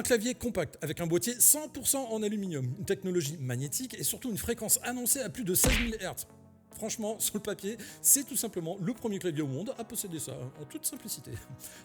Un clavier compact avec un boîtier 100% en aluminium, une technologie magnétique et surtout une fréquence annoncée à plus de 16 000 Hz. Franchement, sur le papier, c'est tout simplement le premier clavier au monde à posséder ça, en toute simplicité.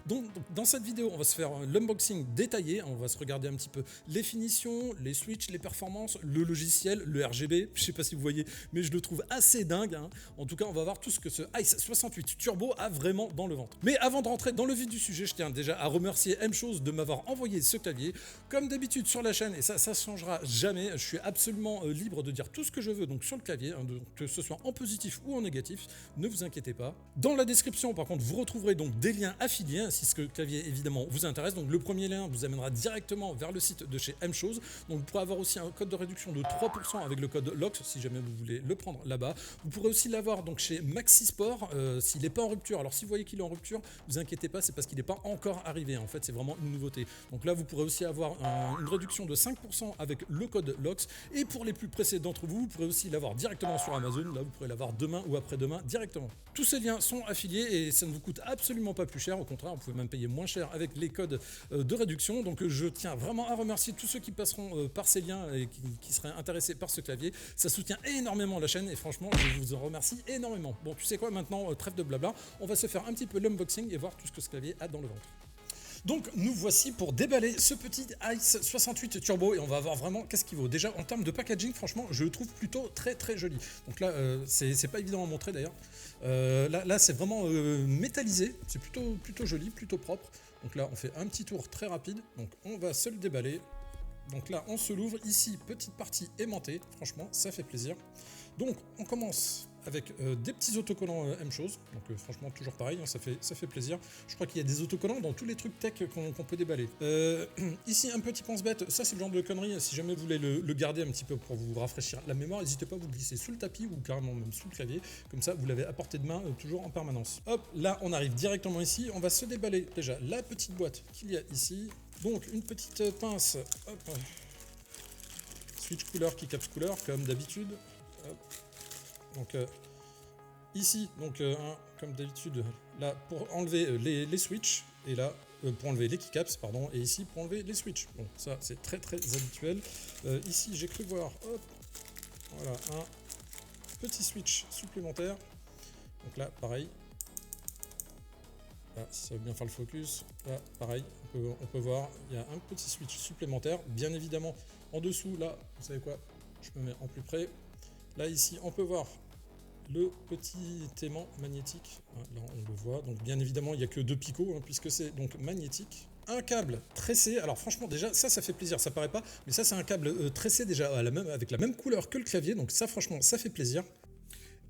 Donc, dans cette vidéo, on va se faire l'unboxing détaillé, on va se regarder un petit peu les finitions, les switches, les performances, le logiciel, le RGB, je sais pas si vous voyez, mais je le trouve assez dingue. En tout cas, on va voir tout ce que ce Ice68 Turbo a vraiment dans le ventre. Mais avant de rentrer dans le vif du sujet, je tiens déjà à remercier M-Chose de m'avoir envoyé ce clavier. Comme d'habitude sur la chaîne, et ça changera jamais, je suis absolument libre de dire tout ce que je veux donc sur le clavier, que ce soit en positif ou en négatif, ne vous inquiétez pas. Dans la description, par contre, vous retrouverez donc des liens affiliés si ce clavier évidemment vous intéresse. Donc le premier lien vous amènera directement vers le site de chez M-Chose. Donc vous pourrez avoir aussi un code de réduction de 3% avec le code LOX si jamais vous voulez le prendre là-bas. Vous pourrez aussi l'avoir donc chez Maxisport s'il n'est pas en rupture. Alors si vous voyez qu'il est en rupture, vous inquiétez pas, c'est parce qu'il n'est pas encore arrivé. En fait, c'est vraiment une nouveauté. Donc là, vous pourrez aussi avoir une réduction de 5% avec le code LOX. Et pour les plus pressés d'entre vous, vous pourrez aussi l'avoir directement sur Amazon. Là, vous pourrez l'avoir demain ou après-demain directement. Tous ces liens sont affiliés et ça ne vous coûte absolument pas plus cher. Au contraire, vous pouvez même payer moins cher avec les codes de réduction. Donc je tiens vraiment à remercier tous ceux qui passeront par ces liens et qui seraient intéressés par ce clavier. Ça soutient énormément la chaîne et franchement, je vous en remercie énormément. Bon, tu sais quoi, maintenant, trêve de blabla, on va se faire un petit peu l'unboxing et voir tout ce que ce clavier a dans le ventre. Donc nous voici pour déballer ce petit Ice68 Turbo et on va voir vraiment qu'est-ce qu'il vaut. Déjà en termes de packaging, franchement je le trouve plutôt très joli. Donc là c'est pas évident à montrer d'ailleurs. Là c'est vraiment métallisé, c'est plutôt joli, plutôt propre. Donc là on fait un petit tour très rapide, donc on va se le déballer. Donc là on se l'ouvre, ici petite partie aimantée, franchement ça fait plaisir. Donc on commence avec des petits autocollants M-Chose, donc franchement toujours pareil, ça fait plaisir. Je crois qu'il y a des autocollants dans tous les trucs tech qu'on peut déballer. Ici un petit pense-bête, ça c'est le genre de connerie, si jamais vous voulez le garder un petit peu pour vous rafraîchir la mémoire, n'hésitez pas à vous glisser sous le tapis ou carrément même sous le clavier, comme ça vous l'avez à portée de main toujours en permanence. Hop, là on arrive directement ici, on va se déballer déjà la petite boîte qu'il y a ici. Donc une petite pince, hop, switch couleur, keycaps couleur comme d'habitude. Donc ici, donc comme d'habitude, là pour enlever les switches et là pour enlever les keycaps, pardon, et ici pour enlever les switches. Bon, ça c'est très habituel. Ici j'ai cru voir, hop, voilà un petit switch supplémentaire. Donc là pareil. Là, si ça veut bien faire le focus, là pareil, on peut voir, il y a un petit switch supplémentaire. Bien évidemment, en dessous, là, vous savez quoi, je me mets en plus près. Là, ici, on peut voir le petit aimant magnétique. Là, on le voit. Donc, bien évidemment, il n'y a que 2 picots, puisque c'est donc magnétique. Un câble tressé. Alors, franchement, déjà, ça fait plaisir. Ça paraît pas, mais ça, c'est un câble tressé déjà avec la même couleur que le clavier. Donc, ça, franchement, ça fait plaisir.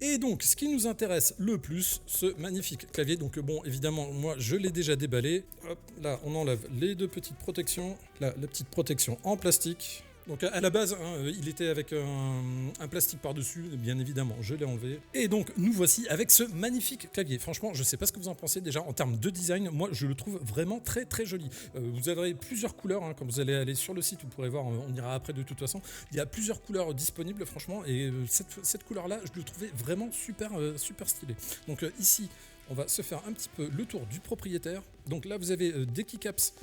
Et donc, ce qui nous intéresse le plus, ce magnifique clavier. Donc, bon, évidemment, moi, je l'ai déjà déballé. Hop, là, on enlève les 2 petites protections. Là, la petite protection en plastique. Donc à la base, il était avec un plastique par-dessus, bien évidemment, je l'ai enlevé. Et donc nous voici avec ce magnifique clavier. Franchement, je ne sais pas ce que vous en pensez déjà en termes de design. Moi, je le trouve vraiment très joli. Vous aurez plusieurs couleurs, quand vous allez aller sur le site, vous pourrez voir, on ira après de toute façon. Il y a plusieurs couleurs disponibles, franchement, et cette couleur-là, je le trouvais vraiment super stylé. Donc ici, on va se faire un petit peu le tour du propriétaire. Donc là, vous avez des keycaps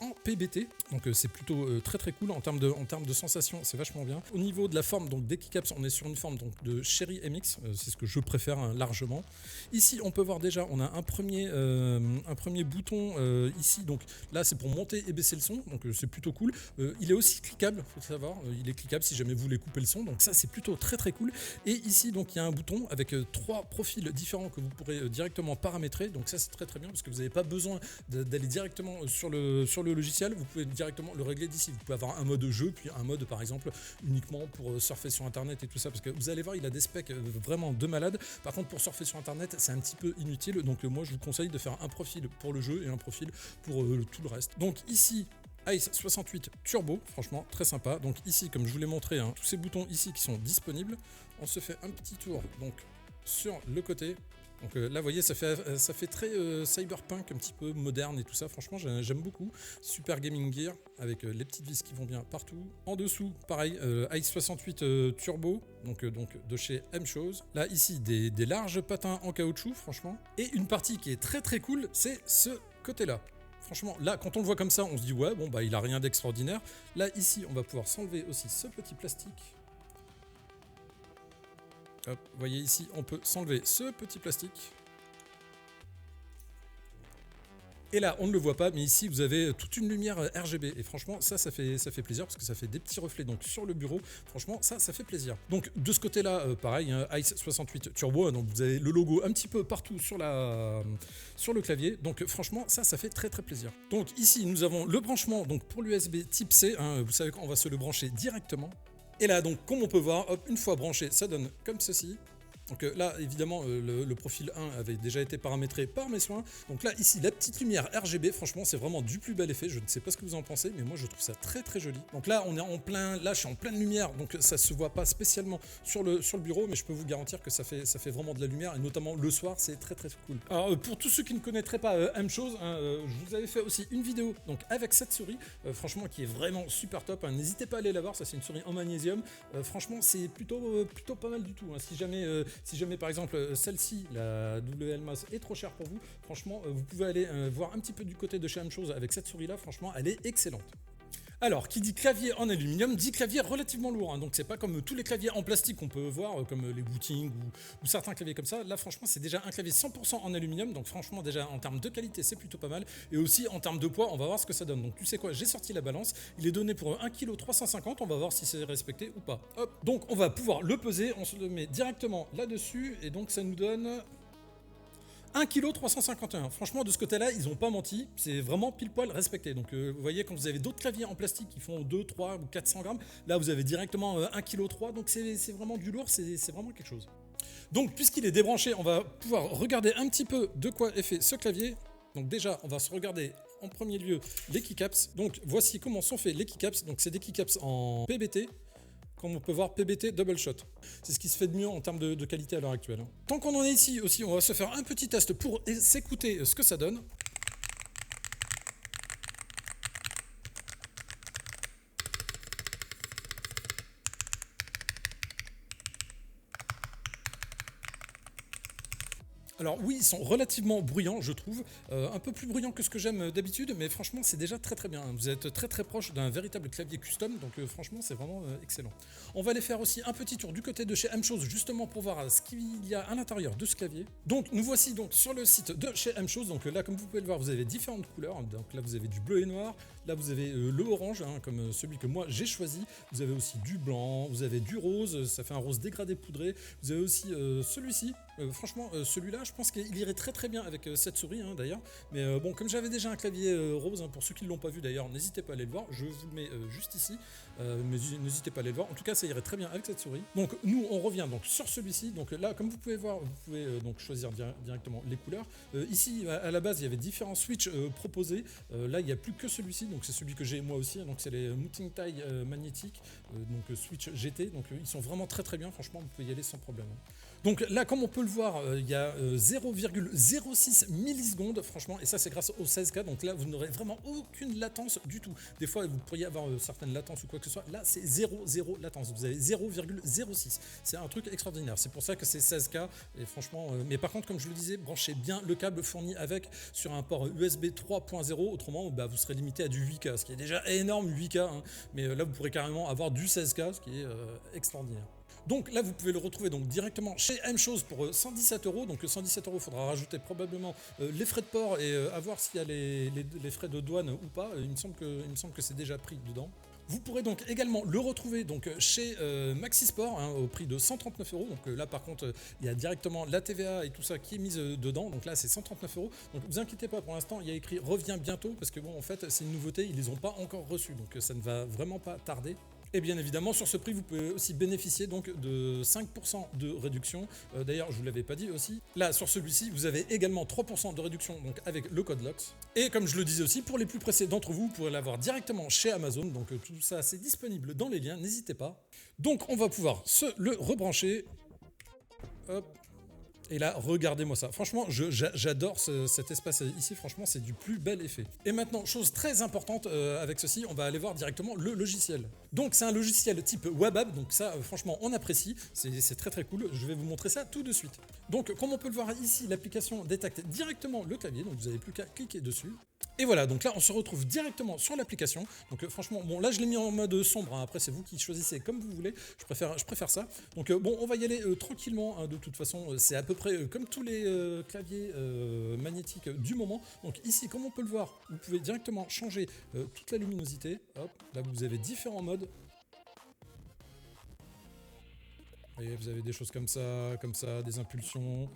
en PBT, donc c'est plutôt très cool en termes de sensation, c'est vachement bien. Au niveau de la forme, donc des keycaps, on est sur une forme donc de Cherry MX, c'est ce que je préfère largement. Ici, on peut voir déjà, on a un premier bouton ici, donc là c'est pour monter et baisser le son, donc c'est plutôt cool. Il est aussi cliquable, faut le savoir, il est cliquable si jamais vous voulez couper le son, donc ça c'est plutôt très cool. Et ici, donc il y a un bouton avec 3 profils différents que vous pourrez directement paramétrer, donc ça c'est très bien parce que vous n'avez pas besoin d'aller directement sur le logiciel, vous pouvez directement le régler d'ici. Vous pouvez avoir un mode jeu, puis un mode par exemple uniquement pour surfer sur internet et tout ça, parce que vous allez voir, il a des specs vraiment de malade. Par contre, pour surfer sur internet, c'est un petit peu inutile, donc moi je vous conseille de faire un profil pour le jeu et un profil pour tout le reste. Donc ici, Ice68 Turbo, franchement très sympa. Donc ici, comme je vous l'ai montré, tous ces boutons ici qui sont disponibles, on se fait un petit tour donc sur le côté. Donc là, vous voyez, ça fait très cyberpunk, un petit peu moderne et tout ça. Franchement, j'aime beaucoup. Super gaming gear avec les petites vis qui vont bien partout. En dessous, pareil, Ice68 Turbo, donc de chez M-Chose. Là, ici, des larges patins en caoutchouc, franchement. Et une partie qui est très cool, c'est ce côté-là. Franchement, là, quand on le voit comme ça, on se dit ouais, bon bah il a rien d'extraordinaire. Là, ici, on va pouvoir s'enlever aussi ce petit plastique. Hop, vous voyez ici, on peut s'enlever ce petit plastique. Et là, on ne le voit pas, mais ici, vous avez toute une lumière RGB. Et franchement, ça fait plaisir parce que ça fait des petits reflets donc sur le bureau. Franchement, ça fait plaisir. Donc, de ce côté-là, pareil, hein, Ice 68 Turbo. Donc, vous avez le logo un petit peu partout sur le clavier. Donc, franchement, ça fait très très plaisir. Donc, ici, nous avons le branchement donc pour l'USB type C. Hein, vous savez qu'on va se le brancher directement. Et là, donc, comme on peut voir, hop, une fois branché, ça donne comme ceci. Donc là, évidemment, le profil 1 avait déjà été paramétré par mes soins. Donc là, ici, la petite lumière RGB, franchement, c'est vraiment du plus bel effet. Je ne sais pas ce que vous en pensez, mais moi, je trouve ça très, très joli. Donc là, on est en plein, là, je suis en pleine lumière, donc ça se voit pas spécialement sur le bureau, mais je peux vous garantir que ça fait vraiment de la lumière, et notamment le soir, c'est très, très cool. Alors, pour tous ceux qui ne connaîtraient pas M-Chose, hein, je vous avais fait aussi une vidéo donc avec cette souris, franchement, qui est vraiment super top. Hein. N'hésitez pas à aller la voir, ça, c'est une souris en magnésium. Franchement, c'est plutôt pas mal du tout. Hein. Si jamais par exemple celle-ci, la WL Mouse, est trop chère pour vous, franchement vous pouvez aller voir un petit peu du côté de chez M-Chose avec cette souris là, franchement elle est excellente. Alors, qui dit clavier en aluminium, dit clavier relativement lourd. Hein. Donc, c'est pas comme tous les claviers en plastique qu'on peut voir, comme les Wooting ou certains claviers comme ça. Là, franchement, c'est déjà un clavier 100% en aluminium. Donc, franchement, déjà en termes de qualité, c'est plutôt pas mal. Et aussi en termes de poids, on va voir ce que ça donne. Donc, tu sais quoi, j'ai sorti la balance. Il est donné pour 1,350 kg. On va voir si c'est respecté ou pas. Hop. Donc, on va pouvoir le peser. On se le met directement là-dessus. Et donc, ça nous donne 1,351 kg. Franchement, de ce côté-là, ils n'ont pas menti. C'est vraiment pile poil respecté. Donc, vous voyez, quand vous avez d'autres claviers en plastique qui font 2, 3 ou 400 grammes, là, vous avez directement 1,3 kg. Donc, c'est vraiment du lourd. C'est vraiment quelque chose. Donc, puisqu'il est débranché, on va pouvoir regarder un petit peu de quoi est fait ce clavier. Donc, déjà, on va se regarder en premier lieu les keycaps. Donc, voici comment sont faits les keycaps. Donc, c'est des keycaps en PBT. Comme on peut voir, PBT Double Shot. C'est ce qui se fait de mieux en termes de qualité à l'heure actuelle. Tant qu'on en est ici aussi, on va se faire un petit test pour s'écouter ce que ça donne. Alors oui, ils sont relativement bruyants, je trouve, un peu plus bruyants que ce que j'aime d'habitude, mais franchement, c'est déjà très très bien. Vous êtes très très proche d'un véritable clavier custom, donc franchement, c'est vraiment excellent. On va aller faire aussi un petit tour du côté de chez M-Chose, justement pour voir ce qu'il y a à l'intérieur de ce clavier. Donc nous voici donc sur le site de chez M-Chose. Donc là, comme vous pouvez le voir, vous avez différentes couleurs. Donc là, vous avez du bleu et noir. Là, vous avez le orange, hein, comme celui que moi j'ai choisi. Vous avez aussi du blanc, vous avez du rose, ça fait un rose dégradé poudré. Vous avez aussi celui-ci. Franchement, celui-là, je pense qu'il irait très très bien avec cette souris, hein, d'ailleurs. Mais bon, comme j'avais déjà un clavier rose, hein, pour ceux qui ne l'ont pas vu d'ailleurs, n'hésitez pas à aller le voir. Je vous le mets juste ici. Mais n'hésitez pas à aller le voir. En tout cas, ça irait très bien avec cette souris. Donc, nous, on revient donc sur celui-ci. Donc là, comme vous pouvez voir, vous pouvez donc choisir directement les couleurs. Ici, à la base, il y avait différents switches proposés. Là, il n'y a plus que celui-ci. Donc, c'est celui que j'ai moi aussi. Donc, c'est les Mooting Tie magnétiques. Donc, Switch GT. Donc, ils sont vraiment très très bien. Franchement, vous pouvez y aller sans problème. Donc là, comme on peut le voir, il y a 0,06 millisecondes, franchement, et ça c'est grâce au 16K, donc là vous n'aurez vraiment aucune latence du tout. Des fois vous pourriez avoir certaines latences ou quoi que ce soit, là c'est 0 latence, vous avez 0,06, c'est un truc extraordinaire, c'est pour ça que c'est 16K, et franchement, mais par contre comme je le disais, branchez bien le câble fourni avec sur un port USB 3.0, autrement bah, vous serez limité à du 8K, ce qui est déjà énorme 8K, hein, mais là vous pourrez carrément avoir du 16K, ce qui est extraordinaire. Donc là, vous pouvez le retrouver donc directement chez M-Chose pour 117 €. Donc 117 €, il faudra rajouter probablement les frais de port et à voir s'il y a les frais de douane ou pas. Il me semble que c'est déjà pris dedans. Vous pourrez donc également le retrouver donc chez Maxisport, hein, au prix de 139 €. Donc là par contre il y a directement la TVA et tout ça qui est mise dedans. Donc là c'est 139 €. Donc vous inquiétez pas, pour l'instant il y a écrit revient bientôt parce que bon en fait c'est une nouveauté, ils les ont pas encore reçus. Donc ça ne va vraiment pas tarder. Et bien évidemment, sur ce prix, vous pouvez aussi bénéficier donc de 5% de réduction. D'ailleurs, je ne vous l'avais pas dit aussi. Là, sur celui-ci, vous avez également 3% de réduction donc avec le code LOX. Et comme je le disais aussi, pour les plus pressés d'entre vous, vous pourrez l'avoir directement chez Amazon. Donc tout ça, c'est disponible dans les liens, n'hésitez pas. Donc on va pouvoir le rebrancher. Hop. Et là, regardez-moi ça. Franchement, j'adore cet espace ici. Franchement, c'est du plus bel effet. Et maintenant, chose très importante avec ceci, on va aller voir directement le logiciel. Donc, c'est un logiciel type WebApp. Donc ça, franchement, on apprécie. C'est très très cool. Je vais vous montrer ça tout de suite. Donc, comme on peut le voir ici, l'application détecte directement le clavier. Donc, vous n'avez plus qu'à cliquer dessus. Et voilà, donc là, on se retrouve directement sur l'application. Donc franchement, bon, là, je l'ai mis en mode sombre. Hein. Après, c'est vous qui choisissez comme vous voulez. Je préfère ça. Donc bon, on va y aller tranquillement. Hein, de toute façon, c'est à peu près comme tous les claviers magnétiques du moment. Donc ici, comme on peut le voir, vous pouvez directement changer toute la luminosité. Hop, là, vous avez différents modes. Vous voyez, vous avez des choses comme ça, des impulsions.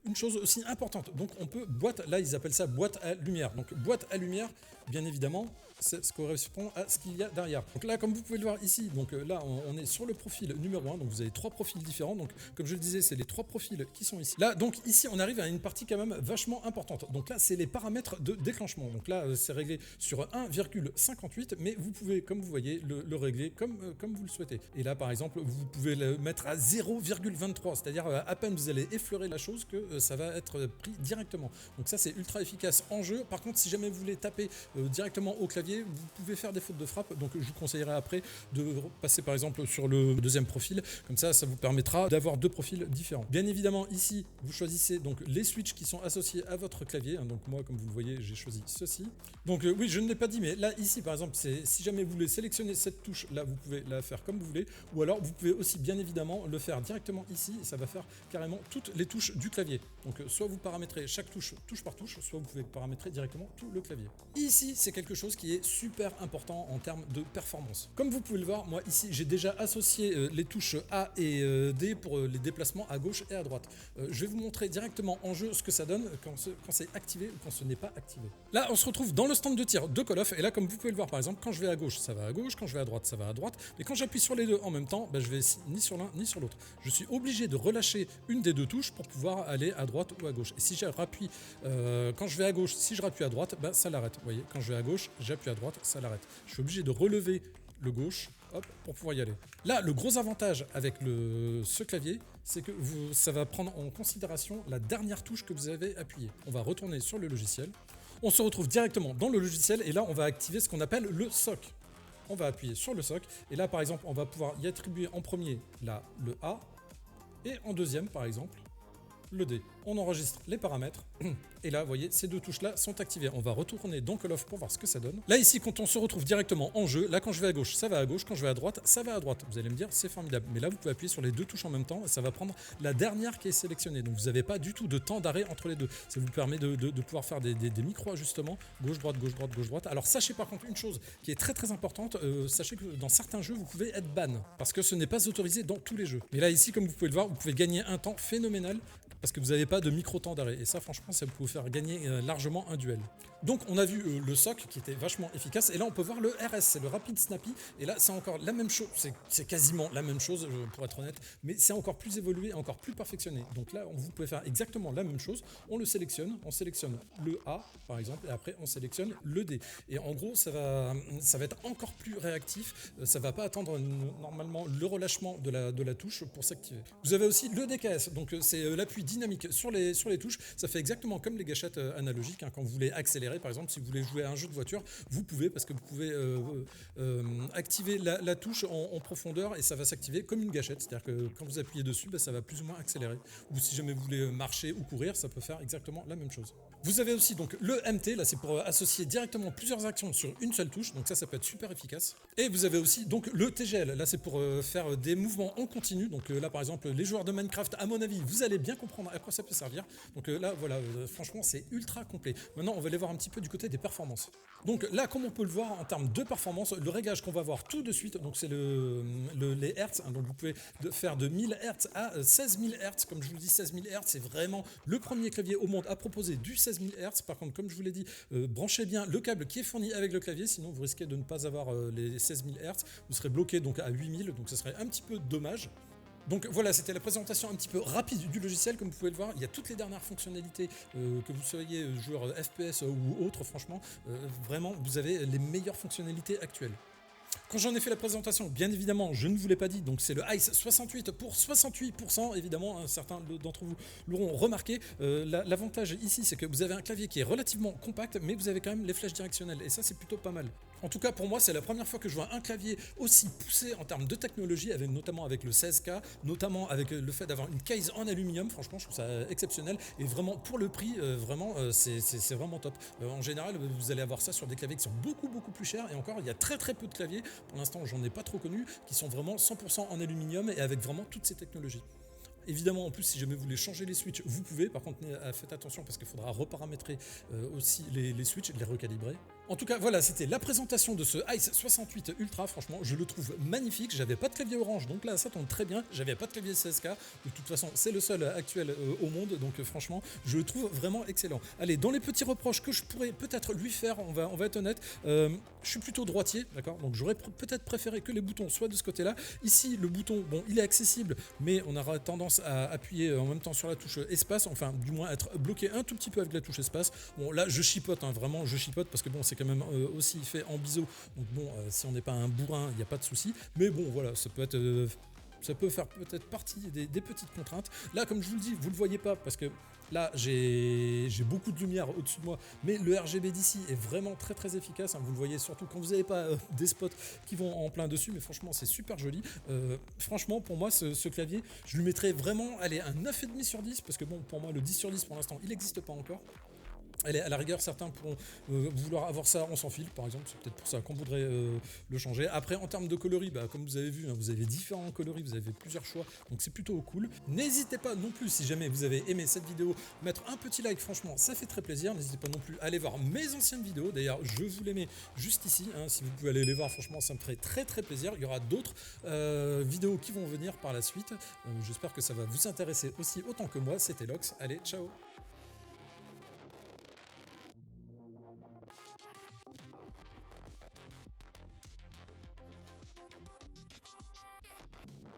Une chose aussi importante, donc on peut là ils appellent ça boîte à lumière. Donc boîte à lumière, bien évidemment, c'est ce qui correspond à ce qu'il y a derrière. Donc là, comme vous pouvez le voir ici, donc là on est sur le profil numéro 1, donc vous avez 3 profils différents. Donc comme je le disais, c'est les 3 profils qui sont ici. Là, donc ici on arrive à une partie quand même vachement importante. Donc là, c'est les paramètres de déclenchement. Donc là, c'est réglé sur 1,58, mais vous pouvez, comme vous voyez, le régler comme vous le souhaitez. Et là, par exemple, vous pouvez le mettre à 0,23, c'est-à-dire à peine vous allez effleurer la chose que ça va être pris directement. Donc ça, c'est ultra efficace en jeu. Par contre, si jamais vous voulez taper directement au clavier, vous pouvez faire des fautes de frappe. Donc je vous conseillerais après de passer par exemple sur le deuxième profil. Comme ça vous permettra d'avoir 2 profils différents. Bien évidemment, ici, vous choisissez donc les switches qui sont associés à votre clavier. Donc moi, comme vous le voyez, j'ai choisi ceci. Donc oui, je ne l'ai pas dit, mais là, ici, par exemple, si jamais vous voulez sélectionner cette touche, là, vous pouvez la faire comme vous voulez. Ou alors, vous pouvez aussi, bien évidemment, le faire directement ici. Et ça va faire carrément toutes les touches du clavier. Donc soit vous paramétrez chaque touche par touche, soit vous pouvez paramétrer directement tout le clavier. Ici, c'est quelque chose qui est super important en termes de performance. Comme vous pouvez le voir, moi ici, j'ai déjà associé les touches A et D pour les déplacements à gauche et à droite. Je vais vous montrer directement en jeu ce que ça donne quand c'est activé ou quand ce n'est pas activé. Là, on se retrouve dans le stand de tir de Call of, et là, comme vous pouvez le voir, par exemple, quand je vais à gauche, ça va à gauche, quand je vais à droite, ça va à droite, mais quand j'appuie sur les deux en même temps, je vais ni sur l'un ni sur l'autre. Je suis obligé de relâcher une des 2 touches pour pouvoir aller à droite ou à gauche. Et si j'appuie, quand je vais à gauche, si je rappuie à droite, ça l'arrête. Vous voyez, quand je vais à gauche, j'appuie à droite, ça l'arrête. Je suis obligé de relever le gauche, hop, pour pouvoir y aller. Là, le gros avantage avec ce clavier, c'est que ça va prendre en considération la dernière touche que vous avez appuyée. On va retourner sur le logiciel. On se retrouve directement dans le logiciel et là, on va activer ce qu'on appelle le SOC. On va appuyer sur le SOC et là, par exemple, on va pouvoir y attribuer en premier le A et en deuxième, par exemple, le D. On enregistre les paramètres et là, vous voyez, ces 2 touches-là sont activées. On va retourner dans Call of pour voir ce que ça donne. Là, ici, quand on se retrouve directement en jeu, là, quand je vais à gauche, ça va à gauche. Quand je vais à droite, ça va à droite. Vous allez me dire, c'est formidable. Mais là, vous pouvez appuyer sur les 2 touches en même temps et ça va prendre la dernière qui est sélectionnée. Donc, vous n'avez pas du tout de temps d'arrêt entre les deux. Ça vous permet de pouvoir faire des micro-ajustements, gauche-droite, gauche-droite, gauche-droite. Alors, sachez par contre une chose qui est très très importante. Sachez que dans certains jeux, vous pouvez être ban parce que ce n'est pas autorisé dans tous les jeux. Mais là, ici, comme vous pouvez le voir, vous pouvez gagner un temps phénoménal parce que vous n'avez pas de micro-temps d'arrêt. Et ça, franchement, ça peut vous faire gagner largement un duel. Donc, on a vu le SOC qui était vachement efficace. Et là, on peut voir le RS, c'est le Rapid Snappy. Et là, c'est encore la même chose. C'est quasiment la même chose, pour être honnête. Mais c'est encore plus évolué, encore plus perfectionné. Donc là, vous pouvez faire exactement la même chose. On le sélectionne. On sélectionne le A, par exemple. Et après, on sélectionne le D. Et en gros, ça va être encore plus réactif. Ça ne va pas attendre normalement le relâchement de la touche pour s'activer. Vous avez aussi le DKS. Donc, c'est l'appui dynamique sur les touches. Ça fait exactement comme les gâchettes analogiques. Quand vous voulez accélérer, par exemple, si vous voulez jouer à un jeu de voiture, vous pouvez, parce que vous pouvez activer la touche en profondeur et ça va s'activer comme une gâchette. C'est-à-dire que quand vous appuyez dessus, ça va plus ou moins accélérer. Ou si jamais vous voulez marcher ou courir, ça peut faire exactement la même chose. Vous avez aussi donc le MT, là c'est pour associer directement plusieurs actions sur une seule touche, donc ça peut être super efficace. Et vous avez aussi donc le TGL, là c'est pour faire des mouvements en continu. Donc là par exemple les joueurs de Minecraft, à mon avis, vous allez bien comprendre à quoi ça peut servir. Donc là voilà, franchement c'est ultra complet. Maintenant on va aller voir un petit peu du côté des performances. Donc là comme on peut le voir en termes de performance, le réglage qu'on va voir tout de suite, donc c'est les Hertz, donc vous pouvez faire de 1000 Hz à 16 000 Hz, comme je vous le dis 16 000 Hz c'est vraiment le premier clavier au monde à proposer du 16 000 Hz. Par contre comme je vous l'ai dit, branchez bien le câble qui est fourni avec le clavier, sinon vous risquez de ne pas avoir les 16 000 Hz, vous serez bloqué donc à 8000, donc ce serait un petit peu dommage. Donc voilà, c'était la présentation un petit peu rapide du logiciel. Comme vous pouvez le voir, il y a toutes les dernières fonctionnalités, que vous soyez joueur FPS ou autre, franchement, vraiment, vous avez les meilleures fonctionnalités actuelles. Quand j'en ai fait la présentation, bien évidemment, je ne vous l'ai pas dit, donc c'est le Ice 68 pour 68%, évidemment, hein, certains d'entre vous l'auront remarqué. L'avantage ici, c'est que vous avez un clavier qui est relativement compact, mais vous avez quand même les flèches directionnelles, et ça c'est plutôt pas mal. En tout cas, pour moi, c'est la première fois que je vois un clavier aussi poussé en termes de technologie, notamment avec le 16K, notamment avec le fait d'avoir une case en aluminium. Franchement, je trouve ça exceptionnel. Et vraiment, pour le prix, c'est vraiment top. En général, vous allez avoir ça sur des claviers qui sont beaucoup plus chers. Et encore, il y a très peu de claviers, pour l'instant, j'en ai pas trop connu, qui sont vraiment 100% en aluminium et avec vraiment toutes ces technologies. Évidemment, en plus, si jamais vous voulez changer les switches, vous pouvez. Par contre, faites attention parce qu'il faudra reparamétrer aussi les switches, les recalibrer. En tout cas, voilà, c'était la présentation de ce Ice 68 Ultra. Franchement, je le trouve magnifique. J'avais pas de clavier orange, donc là, ça tombe très bien. J'avais pas de clavier 16K. De toute façon, c'est le seul actuel au monde. Donc, franchement, je le trouve vraiment excellent. Allez, dans les petits reproches que je pourrais peut-être lui faire, on va être honnête. Je suis plutôt droitier, d'accord. Donc, j'aurais peut-être préféré que les boutons soient de ce côté-là. Ici, le bouton, bon, il est accessible, mais on aura tendance à appuyer en même temps sur la touche espace. Enfin, du moins, être bloqué un tout petit peu avec la touche espace. Bon, là, je chipote, hein, vraiment, je chipote parce que bon, c'est quand même aussi fait en biseau, donc bon, si on n'est pas un bourrin, il n'y a pas de souci, mais bon, voilà, ça peut être... ça peut faire peut-être partie des petites contraintes. Là, comme je vous le dis, vous ne le voyez pas parce que là, j'ai beaucoup de lumière au-dessus de moi, mais le RGB d'ici est vraiment très efficace. Hein, vous le voyez surtout quand vous n'avez pas des spots qui vont en plein dessus, mais franchement, c'est super joli. Franchement, pour moi, ce clavier, je lui mettrais vraiment, allez, un 9,5 sur 10, parce que bon, pour moi, le 10 sur 10 pour l'instant, il n'existe pas encore. Allez, à la rigueur, certains pourront vouloir avoir ça en sans fil, par exemple. C'est peut-être pour ça qu'on voudrait le changer. Après, en termes de coloris, bah, comme vous avez vu, hein, vous avez différents coloris, vous avez plusieurs choix, donc c'est plutôt cool. N'hésitez pas non plus, si jamais vous avez aimé cette vidéo, mettre un petit like, franchement, ça fait très plaisir. N'hésitez pas non plus à aller voir mes anciennes vidéos. D'ailleurs, je vous les mets juste ici. Hein, si vous pouvez aller les voir, franchement, ça me ferait très plaisir. Il y aura d'autres vidéos qui vont venir par la suite. J'espère que ça va vous intéresser aussi autant que moi. C'était Lox. Allez, ciao!